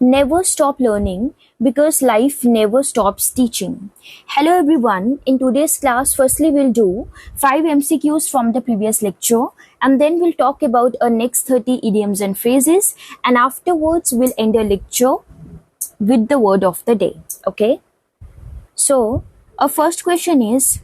Never stop learning because life never stops teaching. Hello everyone. In today's class, firstly we'll do 5 MCQs from the previous lecture, and then we'll talk about our next 30 idioms and phrases, and afterwards we'll end the lecture with the word of the day. Okay? So, our first question is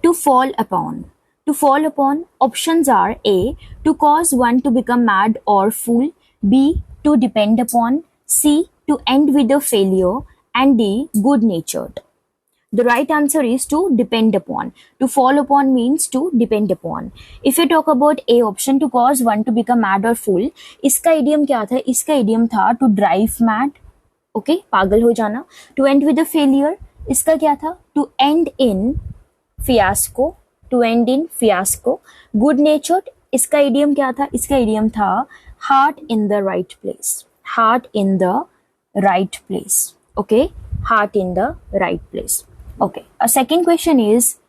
to fall upon. To fall upon, options are A. To cause one to become mad or fool, B. To depend upon, C. To end with a failure, and D. Good natured. The right answer is to depend upon. To fall upon means to depend upon. If you talk about A option, to cause one to become mad or fool, इसका idiom क्या था? इसका idiom था to drive mad. Okay, पागल हो जाना. To end with a failure, इसका क्या था? To end in fiasco. To end in fiasco. Good natured, इसका idiom क्या था? इसका idiom था heart in the right place. Heart in the right place. Okay, heart in the right place. Okay, a second question is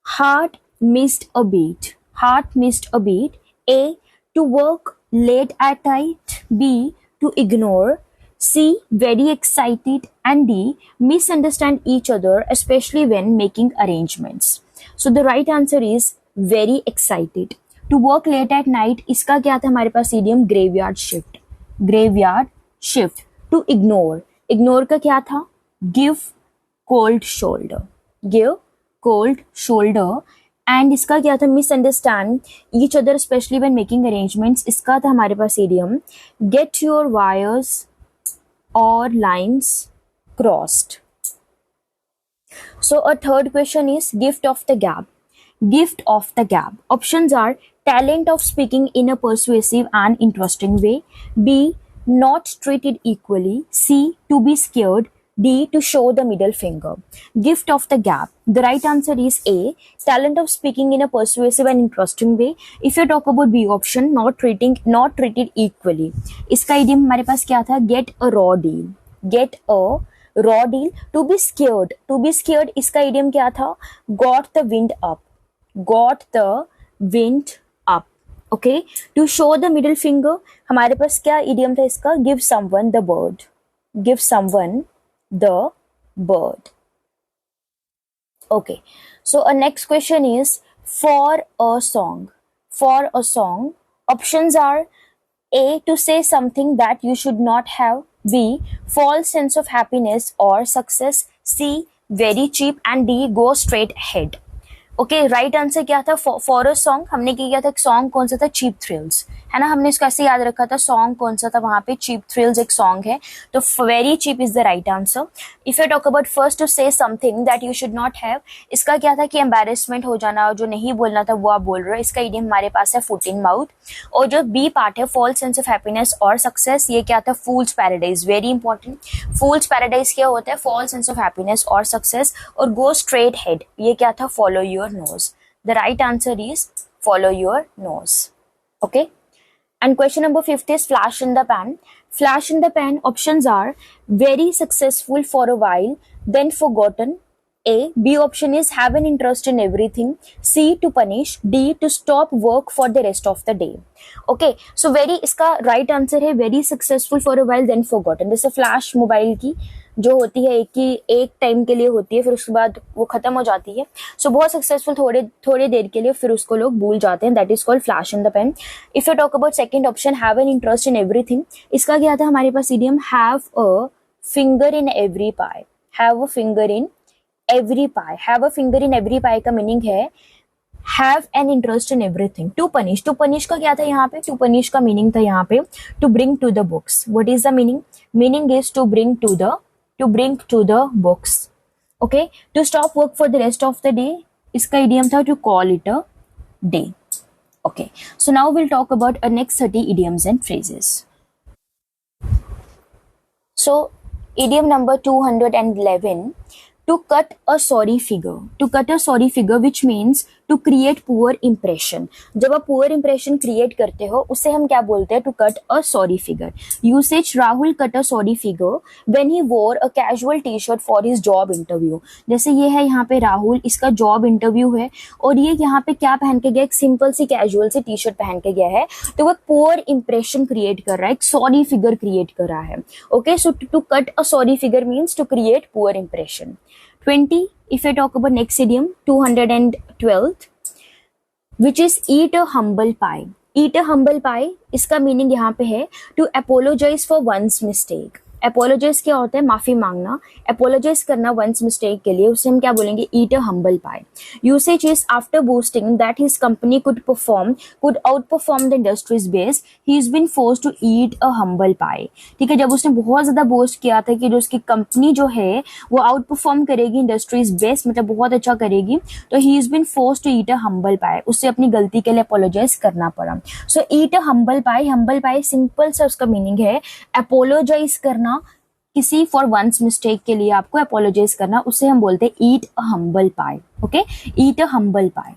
heart missed a beat. Heart missed a beat. A. To work late at night. B. To ignore. C. Very excited. And D. Misunderstand each other, especially when making arrangements. So the right answer is very excited. To work late at night, इसका क्या था हमारे पास idiom? Graveyard shift. Graveyard shift. To ignore. Ignore का क्या था? Give cold shoulder. Give cold shoulder. And इसका क्या था? Misunderstand each other, especially when making arrangements. इसका था हमारे पास idiom get your wires or lines crossed. So a third question is gift of the gab. Gift of the gab. Options are talent of speaking in a persuasive and interesting way. B. Not treated equally. C. To be scared. D. To show the middle finger. Gift of the gab. The right answer is A. Talent of speaking in a persuasive and interesting way. If you talk about B option, not treated equally. इसका idiom हमारे पास क्या था? Get a raw deal. Get a raw deal. To be scared. To be scared इसका idiom क्या था? Got the wind up. Got the wind up. Okay. To show the middle finger हमारे पास क्या idiom था इसका? Give someone the bird. Give someone the bird. Okay. So our next question is for a song. For a song, options are A. To say something that you should not have. B. False sense of happiness or success. C. Very cheap. And D. Go straight ahead. Okay, right answer क्या था? For a song हमने क्या किया था? एक song कौन सा था? चीप थ्रिल्स, है ना? हमने इसको ऐसे याद रखा था. सॉन्ग कौन सा था वहां पे? चीप थ्रिल्स एक सॉन्ग है, तो very cheap is the right answer. If you talk about first, to say something that you should not have, इसका क्या था कि एम्बेरसमेंट हो जाना, जो नहीं बोलना था वो आप बोल रहे हो. इसका इडियम हमारे पास है फुट इन माउथ. और जो बी पार्ट है फॉल्स सेंस ऑफ हैप्पीनेस और सक्सेस, ये क्या था? Fool's paradise. Very important. Fool's paradise क्या होता है? फॉल्स सेंस ऑफ हैप्पीनेस और सक्सेस. और गो स्ट्रेट हेड, ये क्या था? Follow your nose. The right answer is follow your nose. Okay. And question number 5 is flash in the pan. Flash in the pan, options are very successful for a while, then forgotten. A. B option is have an interest in everything. C. To punish. D. To stop work for the rest of the day. Okay. So very, इसका right answer है very successful for a while, then forgotten. जैसे flash mobile की जो होती है एक time के लिए होती है, फिर उसके बाद वो खत्म हो जाती है. सो बहुत सक्सेसफुल थोड़े देर के लिए, फिर उसको लोग भूल जाते हैं. That is called flash in the pan. If you talk about second option, have an interest in everything, इसका क्या था हमारे पास idiom? Have a finger in every pie. Have a finger in every pie. Have a finger in every pie का meaning है have an interest in everything. To punish, to punish का क्या था यहाँ पे? टू पनिश का meaning था यहाँ पे to bring to the books. What is the meaning? Meaning is to bring to the books. Okay. To stop work for the rest of the day, इसका idiom था to call it a day. Okay. So now we'll talk about our next 30 idioms and phrases. So idiom number 211, to cut a sorry figure. To cut a sorry figure, which means to create poor impression. जब आप poor impression create करते हो उसे हम क्या बोलते हैं, to cut a sorry figure. Usage, Rahul cut a sorry figure when he wore a casual T shirt for his job interview. जैसे ये है यहाँ पे राहुल, इसका जॉब इंटरव्यू है और ये यहाँ पे क्या पहन के गया, एक सिंपल सी कैजुअल सी टी शर्ट पहन के गया है, तो वो पुअर इंप्रेशन क्रिएट कर रहा है, एक सॉरी फिगर क्रिएट कर रहा है। Okay, so to cut a sorry figure means to create poor impression. 20, if I talk about next idiom, 212th, which is eat a humble pie. Eat a humble pie, इसका meaning यहाँ पे है to apologize for one's mistake. Apologize क्या होता है, माफी मांगना, apologise करना वंस मिस्टेक के लिए, उसे हम क्या बोलेंगे, eat a humble pie. Usage is after boosting that his company could outperform the industry's base, he is been force to eat a humble pie. ठीक है, जब उसने बहुत ज्यादा बूस्ट किया था कि जो उसकी कंपनी जो है वो आउट परफॉर्म करेगी इंडस्ट्रीज बेस, मतलब बहुत अच्छा करेगी, तो he is been force to eat a humble pie, उससे अपनी गलती के लिए अपोलोजाइज करना पड़ा। So eat a humble pie, humble pie simple सा उसका मीनिंग है अपोलोजाइज करना, किसी फॉर वंस मिस्टेक के लिए आपको अपोलोजाइज करना, उसे हम बोलते हैं eat a humble pie. Okay, eat a humble pie.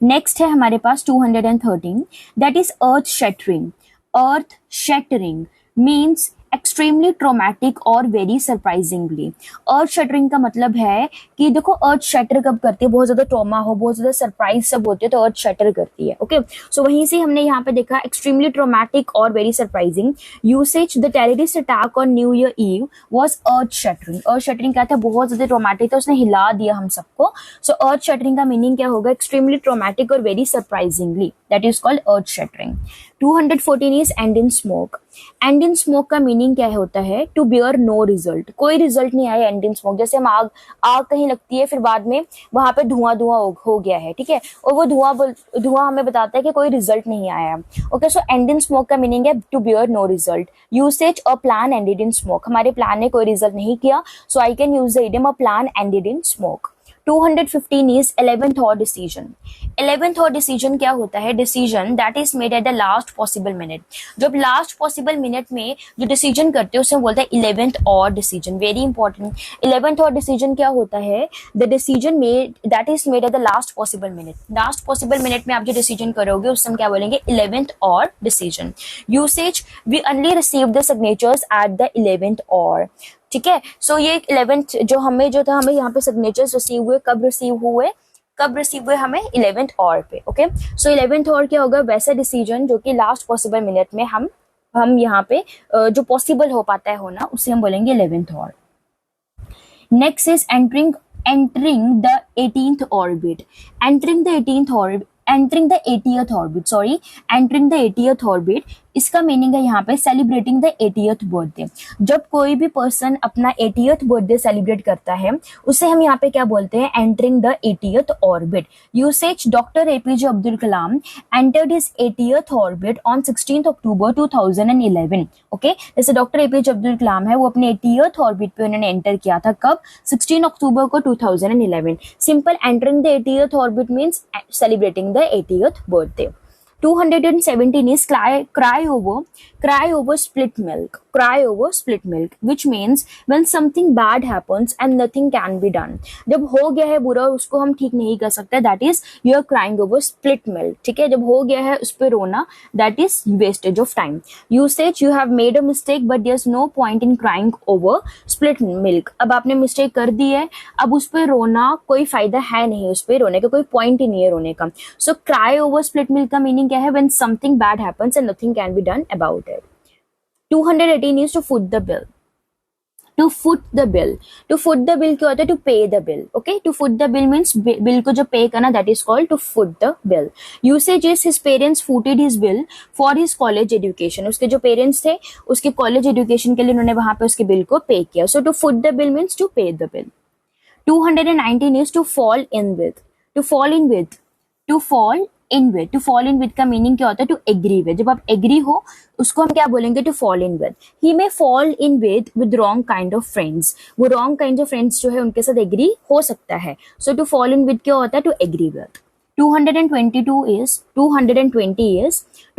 Next है हमारे पास 213, that is earth shattering. Earth shattering means extremely traumatic और वेरी सरप्राइजिंगली। अर्थ शटरिंग का मतलब है कि देखो अर्थ शटर कब करती है, बहुत ज्यादा ट्रॉमा हो, बहुत ज्यादा सरप्राइज सब होते हैं तो अर्थ शटर करती है। ओके, सो वहीं से हमने यहाँ पे देखा एक्सट्रीमली ट्रोमैटिक और very surprising. Usage, the terrorist attack on new year eve was earth shattering. Earth shattering क्या था, बहुत ज्यादा ट्रोमैटिक था, उसने हिला दिया हम सबको। सो अर्थ शटरिंग का मीनिंग क्या होगा, एक्सट्रीमली ट्रोमैटिक और very surprisingly, that is called earth shuttering. 214 is and in smoke. And in smoke का मीनिंग क्या होता है, टू बियर नो रिजल्ट, कोई रिजल्ट नहीं आया एंड इन स्मोक। जैसे हम आग कहीं लगती है, फिर बाद में वहां पे धुआं हो गया है, ठीक है, और वो धुआं हमें बताता है कि कोई रिजल्ट नहीं आया। Okay, so end in smoke का मीनिंग है to bear no result. Usage, a plan ended in smoke, हमारे प्लान ने कोई रिजल्ट नहीं किया, so I can use the idiom a plan ended in smoke. 215 is 11th hour decision. 11th hour decision क्या होता है, decision that is made at the last possible minute. जब last possible minute में जो decision करते हैं उसे बोलते हैं 11th hour decision. Very important. 11th hour decision क्या होता है, the decision made that is made at the last possible minute. Last possible minute में आप जो decision करोगे उससे हम क्या बोलेंगे, 11th hour decision. Usage, we only received the signatures at the 11th hour. ठीक है, सो ये 11th जो हमें यहाँ पे सिग्नेचर्स रिसीव हुए, कब रिसीव हुए हमें 11th आवर पे। ओके, सो 11th आवर क्या होगा, वैसा डिसीजन जो कि लास्ट पॉसिबल मिनट में हम यहाँ पे जो पॉसिबल हो पाता है होना, उसे हम बोलेंगे 11th hour. Next is entering the 18th orbit. Entering the 80th orbit, इसका मीनिंग है यहाँ पे सेलिब्रेटिंग द 80th बर्थडे। जब कोई भी पर्सन अपना 80th बर्थडे सेलिब्रेट करता है उसे हम यहाँ पे क्या बोलते हैं, entering the 80th orbit. Usage, doctor APJ Abdul Kalam entered his 80th orbit on 16th October 2011। Okay, जैसे डॉक्टर एपीजे अब्दुल कलाम है वो अपने 80th ऑर्बिट पे उन्होंने एंटर किया था, कब, 16 अक्टूबर को 2011। Simple, entering the 80th orbit means celebrating the 80th birthday. 217 is cry over split milk. Cry over split milk, which means when something bad happens and nothing can be done. जब हो गया है बुरा उसको हम ठीक नहीं कर सकते, that is you are crying over split milk. ठीक है, जब हो गया है उस पे रोना, that is wastage of time. Usage, you have made a mistake but there's no point in crying over split milk. अब आपने मिस्टेक कर दी है, अब उस पे रोना कोई फायदा है नहीं, उस पे रोने का कोई पॉइंट ही नहीं है रोने का। So cry over split milk का मीनिंग क्या है, when something bad happens and nothing can be done about it. 218 is to foot the bill. To foot the bill क्या होता है, to pay the bill. Okay, to foot the bill means bill को जो pay करना, that is called to foot the bill. Usage is his parents footed his bill for his college education. उसके जो parents थे उसके college education के लिए उन्होंने वहां पे उसके बिल को pay किया. So to foot the bill means to pay the bill. 219 is to fall in with. To fall in with का मीनिंग क्या होता है, टू एग्री विद। जब आप एग्री हो उसको हम क्या बोलेंगे, to fall in with. He may fall in with wrong kind of friends. वो रॉन्ग काइंड ऑफ फ्रेंड्स जो है उनके साथ एग्री हो सकता है। So to fall in with क्या होता है, to agree with. 220 is to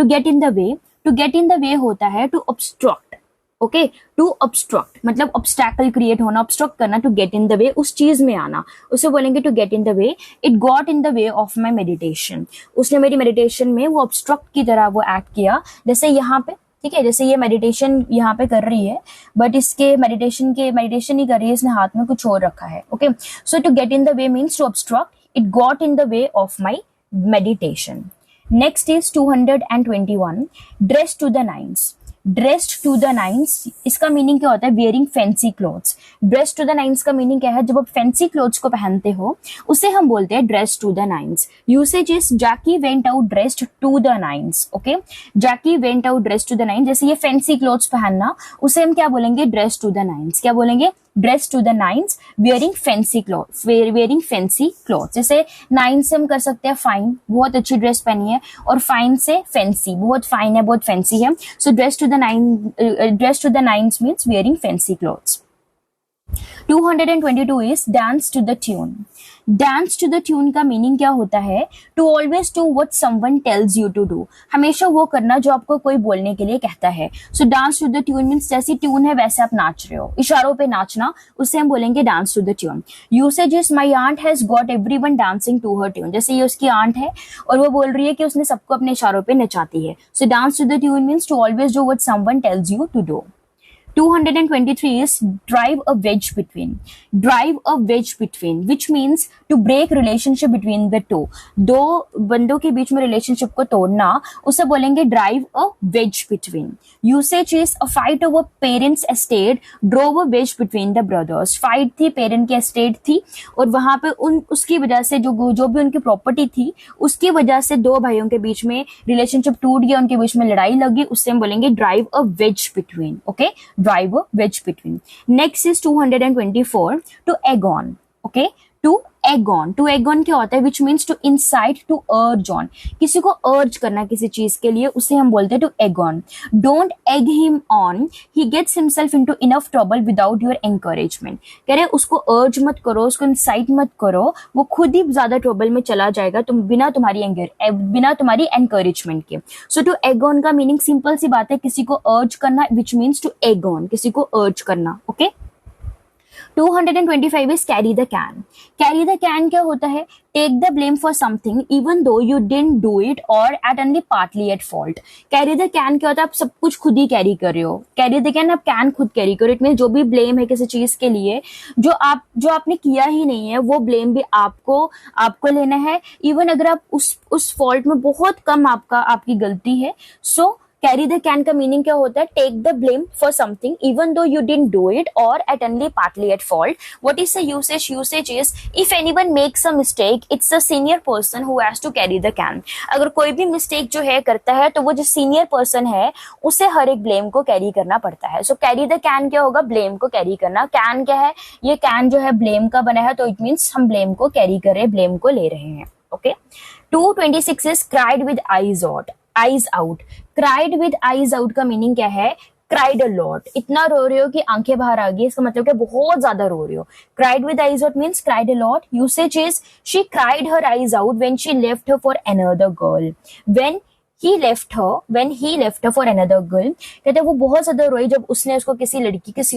get in the way. To get in the way होता है to obstruct. Okay, to obstruct मतलब ऑब्स्टैकल क्रिएट होना, ऑब्स्ट्रक्ट करना, टू गेट इन द वे, उस चीज में आना, उसे बोलेंगे to get in the way. It got in the way of my meditation, उसने मेरी मेडिटेशन में वो ऑब्स्ट्रक्ट की तरह वो एक्ट किया। जैसे यहाँ पे, ठीक है, जैसे ये मेडिटेशन यहाँ पे कर रही है, बट इसके मेडिटेशन नहीं कर रही है, इसने हाथ में कुछ और रखा है। Okay, so to get in the way means to obstruct, it got in the way of my meditation. Next is 221, dress to the nines. Dressed to the nines, इसका मीनिंग क्या होता है? Wearing fancy clothes. Dress to the nines का meaning क्या है? जब आप fancy clothes को पहनते हो उसे हम बोलते हैं dress to the nines. Usage is Jackie went out dressed to the nines. Okay, Jackie went out dressed to the nines, जैसे ये फैंसी क्लोथ्स पहनना, उसे हम क्या बोलेंगे? Dress to the nines. क्या बोलेंगे? Dress to the nines, wearing fancy cloth, wearing fancy cloth. जैसे नाइन से हम कर सकते हैं फाइन, बहुत अच्छी ड्रेस पहनी है, और फाइन से फैंसी, बहुत फाइन है, बहुत फैंसी है। So dress to the nines means wearing fancy clothes. 222 is dance to the tune. Dance to the tune का मीनिंग क्या होता है? To always do what someone tells you to do, हमेशा वो करना जो आपको कोई बोलने के लिए कहता है। So dance to the tune means जैसी ट्यून है वैसे आप नाच रहे हो, इशारों पे नाचना, उसे हम बोलेंगे dance to the tune. Usage is my aunt has got everyone dancing to her tune, जैसे ये उसकी आंट है और वो बोल रही है कि उसने सबको अपने इशारों पे नचाती है। So dance to the tune means to always do what someone tells you to do. 223 is drive a wedge between. Drive a wedge between, which means to break relationship between the two. दो बंदों के बीच में relationship को तोड़ना, उसे बोलेंगे drive a wedge between. Usage is a fight over parents' estate drove a wedge between the brothers. Fight थी, parent की estate थी, और वहां पे उसकी वजह से जो भी उनकी प्रॉपर्टी थी, उसकी वजह से दो भाइयों के बीच में रिलेशनशिप टूट गया, उनके बीच में लड़ाई लगी, उससे हम बोलेंगे drive a wedge between. Okay, drive a wedge between. Next is 224, to egg on. Okay, to egg on. To egg on क्या होता है? Which means to incite, to urge on. किसी को urge करना किसी चीज के लिए, उसे हम बोलते हैं to egg on. Don't egg him on. He gets himself into enough trouble without your encouragement. कह रहे उसको urge मत करो, उसको incite मत करो, वो खुद ही ज्यादा ट्रबल में चला जाएगा बिना तुम्हारी encouragement के। So to egg on का meaning सिंपल सी बात है, किसी को urge करना, which means to egg on, किसी को urge करना। Okay, 225 is carry the can. Carry the can क्या होता है? Take the blame for something even though you didn't do it or at only partly at fault. Carry the can क्या होता है? आप सब कुछ खुद ही कैरी कर रहे हो। Carry the can, आप can खुद कैरी करो। इट मीन जो भी ब्लेम है किसी चीज के लिए जो आपने किया ही नहीं है, वो ब्लेम भी आपको लेना है, इवन अगर आप उस फॉल्ट में बहुत कम आपकी गलती है। सो कैरी द कैन का मीनिंग क्या होता है? Take the blame for something even though you didn't do it और at only partly at fault. What is the usage? Usage is if anyone makes a mistake it's a senior person who has to carry the can. अगर कोई भी mistake जो है करता है तो वो जो सीनियर पर्सन है उसे हर एक ब्लेम को कैरी करना पड़ता है. सो कैरी द कैन क्या होगा? ब्लेम को कैरी करना. कैन क्या है? ये कैन जो है ब्लेम का बना है, तो इट मीन्स हम ब्लेम को कैरी कर रहे हैं, ब्लेम को ले रहे हैं. Okay. 226 is cried with eyes out. Cried with eyes out का मीनिंग क्या है? Cried a lot. इतना रो रहे हो कि आंखें बाहर आ गई, इसका मतलब क्या? बहुत ज्यादा रो रहे हो. Cried with eyes out means cried a lot. Usage is she cried her eyes out when she left her for another girl. When he left her for another girl. कहते वो बहुत ज्यादा रोई जब उसने उसको किसी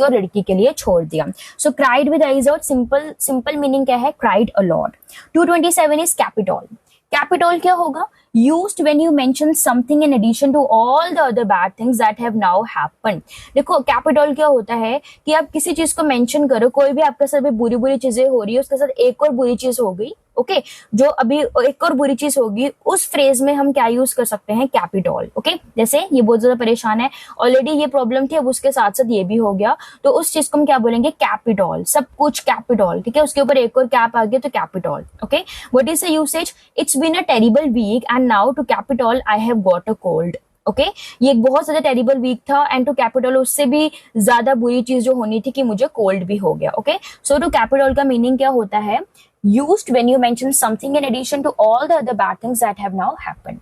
और लड़की के लिए छोड़ दिया. So cried with eyes out, simple meaning क्या है? Cried a lot. 227 is capital. Capital क्या होगा? Used when you mention something in addition to all the other bad things that have now happened. देखो capital क्या होता है कि आप किसी चीज को मेंशन करो, कोई भी आपके साथ भी बुरी चीजें हो रही है, उसके साथ एक और बुरी चीज हो गई. ओके, जो अभी एक और बुरी चीज होगी, उस फ्रेज में हम क्या यूज कर सकते हैं? कैपिटल. ओके, जैसे ये बहुत ज्यादा परेशान है, ऑलरेडी ये प्रॉब्लम थी, अब उसके साथ साथ ये भी हो गया, तो उस चीज को हम क्या बोलेंगे? कैपिटल. सब कुछ कैपिटल. ठीक है, उसके ऊपर एक और कैप आ गया तो capital. Okay, what is the usage? It's been a terrible week and now to capital I have got a cold. Okay, ये एक बहुत ज्यादा टेरिबल वीक था एंड टू कैपिटल उससे भी ज्यादा बुरी चीज जो होनी थी कि मुझे कोल्ड भी हो गया. ओके, सो टू कैपिटल का मीनिंग क्या होता है? Used when you mention something in addition to all the other bad things that have now happened.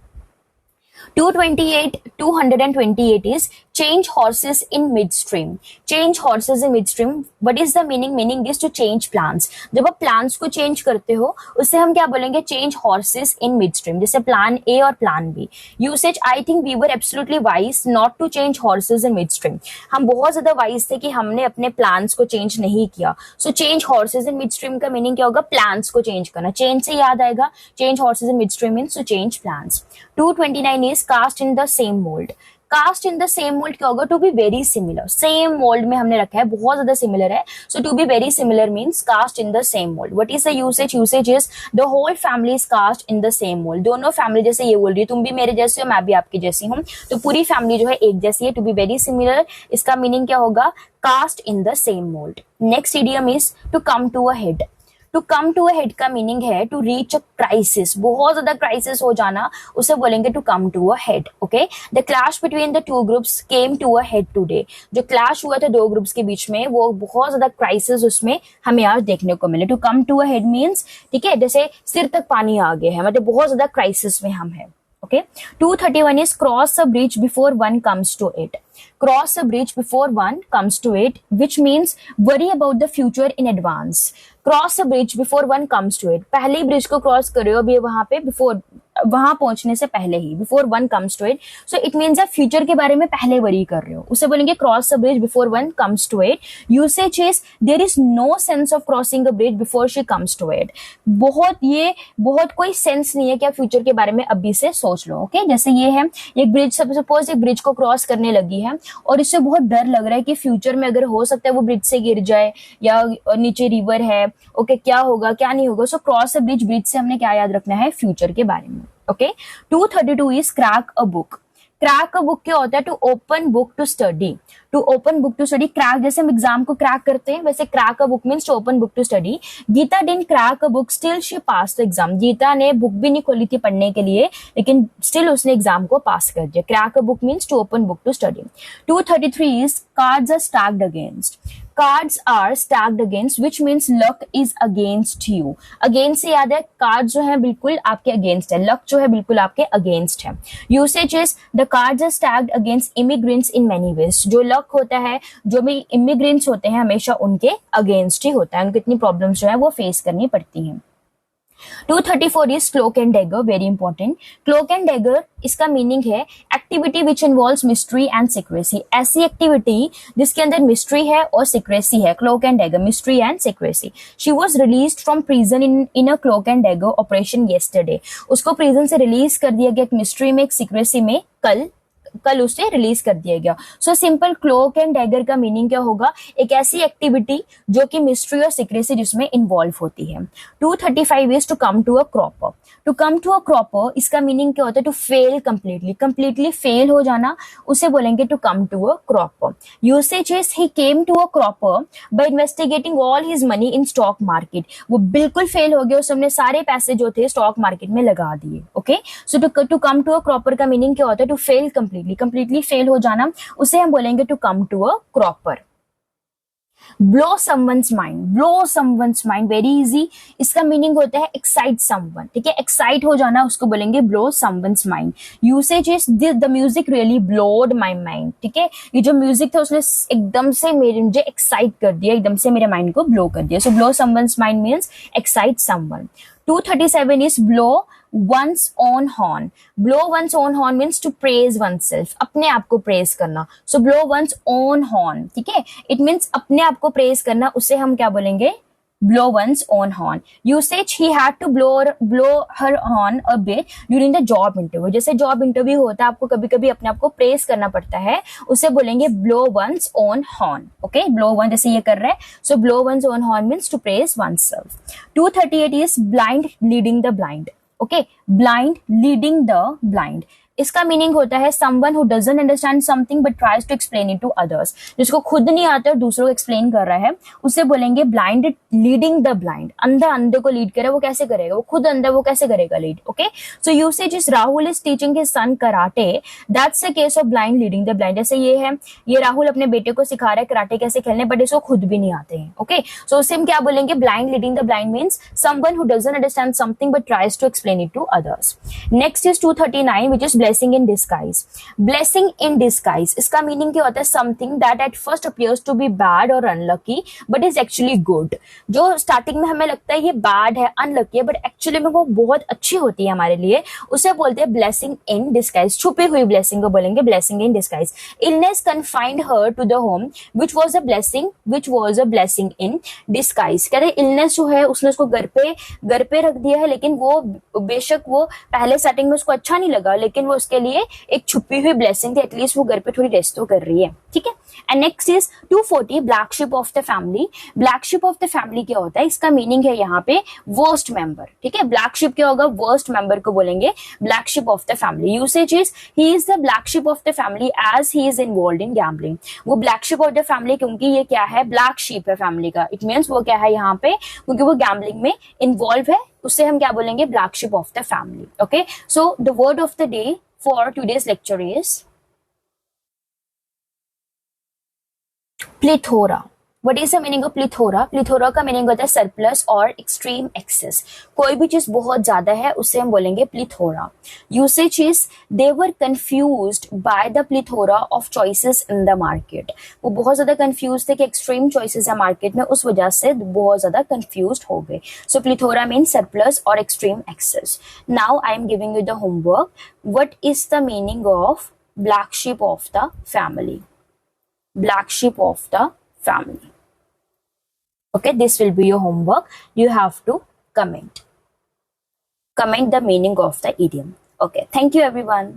228 is change horses in midstream. Change horses in midstream. What is the meaning? Meaning is to change plans. जब आप plans को change करते हो उससे हम क्या बोलेंगे? Change horses in midstream. जैसे plan A और plan B. Usage, I think we were absolutely wise not to change horses in midstream. हम बहुत ज्यादा wise थे कि हमने अपने plans को change नहीं किया. So change horses in midstream का meaning क्या होगा? Plans को change करना. Change से याद आएगा. Change horses in midstream means to change plans. 229 is cast in the same mold. Cast in the same mould क्या होगा? To be very similar. Same mould में हमने रखा है, बहुत ज्यादा सिमिलर है. So to be very similar means cast in the same mould. What is the usage? Usage is the whole family is cast in the same mould. दोनों family जैसे ये बोल रही है, तुम भी मेरे जैसे हो, मैं भी आपकी जैसी हूँ, तो पूरी फैमिली जो है एक जैसी है. टू बी वेरी सिमिलर, इसका मीनिंग क्या होगा? Cast in the same mould. Next idiom is to come to a head. To come to a head का मीनिंग है टू रीच अ क्राइसिस. बहुत ज्यादा क्राइसिस हो जाना, उसे बोलेंगे to come to a head. Okay, the clash between the two groups came to a head today. जो clash हुआ था दो ग्रुप्स के बीच में, वो बहुत ज्यादा क्राइसिस उसमें हमें आज देखने को मिले. To come to a head means, ठीक है, जैसे सिर तक पानी आ गया है, मतलब बहुत ज्यादा क्राइसिस में हम है. Okay, 231 is cross a bridge before one comes to it. Cross a bridge before one comes to it, which means worry about the future in advance. Cross a bridge before one comes to it. पहले ही bridge को cross कर रहे हो अभी वहां पे, before, वहां पहुंचने से पहले ही, before one comes to it. So it means आप फ्यूचर के बारे में पहले वरी कर रहे हो, उसे बोलेंगे cross a bridge before one comes to it. Usage is there is no sense of crossing a bridge before she comes to it. बहुत कोई सेंस नहीं है कि आप फ्यूचर के बारे में अभी से सोच लो. ओके, जैसे ये है एक ब्रिज, सपोज एक ब्रिज को क्रॉस करने लगी है और इससे बहुत डर लग रहा है कि फ्यूचर में अगर हो सकता है वो ब्रिज से गिर जाए या नीचे रिवर है. ओके, क्या होगा क्या नहीं होगा. So cross a bridge, bridge से हमने क्या याद रखना है? फ्यूचर के बारे में. Okay, 232 is crack a book. Crack a book क्या होता है? To open book to study. To open book to study. Crack जैसे हम एग्जाम को क्रैक करते हैं, वैसे crack a book means to open book to study. Geeta didn't crack a book, still she pass the exam. Geeta ने book भी नहीं खोली थी पढ़ने के लिए, लेकिन स्टिल उसने एग्जाम को पास कर दिया. Crack a book means to open book to study. 233 is cards are stacked against. Cards are stacked against, which means luck is against you. Against से याद है, cards जो है बिल्कुल आपके against है, luck जो है बिल्कुल आपके against है. Usage is the cards are stacked against immigrants in many ways. जो luck होता है, जो भी immigrants होते हैं, हमेशा उनके against ही होता है. उनको इतनी problems जो है वो face करनी पड़ती हैं. 234 is cloak and dagger, very important. Cloak and dagger इसका मीनिंग है activity which involves mystery and secrecy. ऐसी एक्टिविटी जिसके अंदर मिस्ट्री है और सिक्रेसी है. Cloak and dagger, mystery and secrecy. She was released from prison in a cloak and dagger operation yesterday. उसको prison से रिलीज कर दिया गया, एक मिस्ट्री में एक सिक्रेसी में, कल उसे रिलीज कर दिया गया. So simple cloak and dagger का मीनिंग क्या होगा? एक ऐसी एक्टिविटी जो कि मिस्ट्री और सिक्रेसी जिसमें इन्वॉल्व होती है. 235 is to come to a cropper. To come to a cropper इसका मीनिंग क्या होता है? To fail completely. Completely fail हो जाना, उसे बोलेंगे to come to a cropper. Usage is he came to a cropper by investigating all his money in stock market. वो बिल्कुल फेल हो गया, उसने सारे पैसे जो थे स्टॉक मार्केट में लगा दिए. Okay, so to come to a cropper का मीनिंग क्या होता है? टू फेल कंप्लीटली फेल हो जाना, उसे हम बोलेंगे to come to a cropper. Blow someone's mind. Blow someone's mind, very easy. इसका मीनिंग होता है एक्साइट समवन. ठीक है, एक्साइट हो जाना, उसको बोलेंगे blow someone's mind. Usage is the music really blowed my mind. ठीक है, ये जो म्यूजिक था उसने एकदम से मुझे एक्साइट कर दिया, एकदम से मेरे माइंड को ब्लो कर दिया. So blow someone's mind means excite someone. 237 is blow one's own horn. Blow one's own horn means to praise oneself. अपने आप को praise करना. So blow one's own horn. ठीक है, it means अपने आप को praise करना, उसे हम क्या बोलेंगे? Blow one's own horn. Usage, he had to blow her horn a bit during the job interview. जैसे job interview होता है, आपको कभी कभी अपने आप को praise करना पड़ता है, उसे बोलेंगे blow one's own horn. Okay, blow one जैसे ये कर रहे हैं. So blow one's own horn means to praise oneself. 238 is blind leading the blind. Okay, blind leading the blind. इसका मीनिंग होता है someone who doesn't understand something but tries to explain it to others. जिसको खुद नहीं आता और दूसरों को एक्सप्लेन कर रहा है, उसे बोलेंगे blind leading the blind. अंधा अंधे को लीड करे, वो कैसे करेगा? वो खुद अंधा, वो कैसे करेगा lead? Okay, so usage is Rahul is teaching his son karate. That's a case of blind leading the blind. जैसे ये है, ये राहुल अपने बेटे को सिखा रहा है कराटे कैसे खेलने, बट इसको खुद भी नहीं आते हैं. ओके, सो उसे हम क्या बोलेंगे? Blind leading the blind means someone who doesn't understand something but tries to explain it to others. Next is 239, which is blessing in disguise. Blessing in disguise, इसका मीनिंग क्या होता है? Something that at first appears to be bad और unlucky but is actually good. जो starting में हमें लगता है ये बैड है, अनलकी है, बट एक्चुअली में वो बहुत अच्छी होती है हमारे लिए, उसे बोलते हैं ब्लेसिंग इन डिस्गाइज. छुपी हुई ब्लेसिंग को बोलेंगे blessing in disguise. Illness confined her to the home which was a blessing in disguise. कहते हैं इलनेस जो है उसने उसको घर पे रख दिया है, लेकिन वो बेशक वो पहले स्टार्टिंग में उसको अच्छा नहीं लगा, लेकिन वो उसके लिए एक छुपी हुई ब्लेसिंग थी. एटलीस्ट वो घर पे थोड़ी रेस्ट तो कर रही है. ठीक है. And next is 240 black sheep of the family. Black sheep of the family क्या होता है? इसका मीनिंग है यहाँ पे वर्स्ट मेंबर. ठीक है. ब्लैक शिप क्या होगा? वर्स्ट मेंबर को बोलेंगे black sheep of the family. Usage is he is the black sheep of the family as he is involve in gambling. वो black sheep of the family क्योंकि ये क्या है? ब्लैक शिप है फैमिली का. It means वो क्या है यहाँ पे? क्योंकि वो गैम्बलिंग में इन्वॉल्व है, उससे हम क्या बोलेंगे? Black sheep of the family. Okay. So the word of the day for today's lecture is plethora. What is the meaning of plethora? Plethora का मीनिंग होता है सरप्लस और एक्सट्रीम एक्सेस. कोई भी चीज बहुत ज्यादा है उससे हम बोलेंगे plethora. Usage is they were confused by the plethora of choices in the market. वो बहुत ज्यादा कंफ्यूज थे कि एक्सट्रीम चॉइसेस है मार्केट में, उस वजह से बहुत ज्यादा कंफ्यूज्ड हो गए. सो प्लीथोरा मीन्स सरप्लस और extreme excess. Now I am giving you the homework. What is the meaning of black sheep of the family? Black sheep of the family. Okay, this will be your homework. You have to comment the meaning of the idiom. Okay, thank you everyone.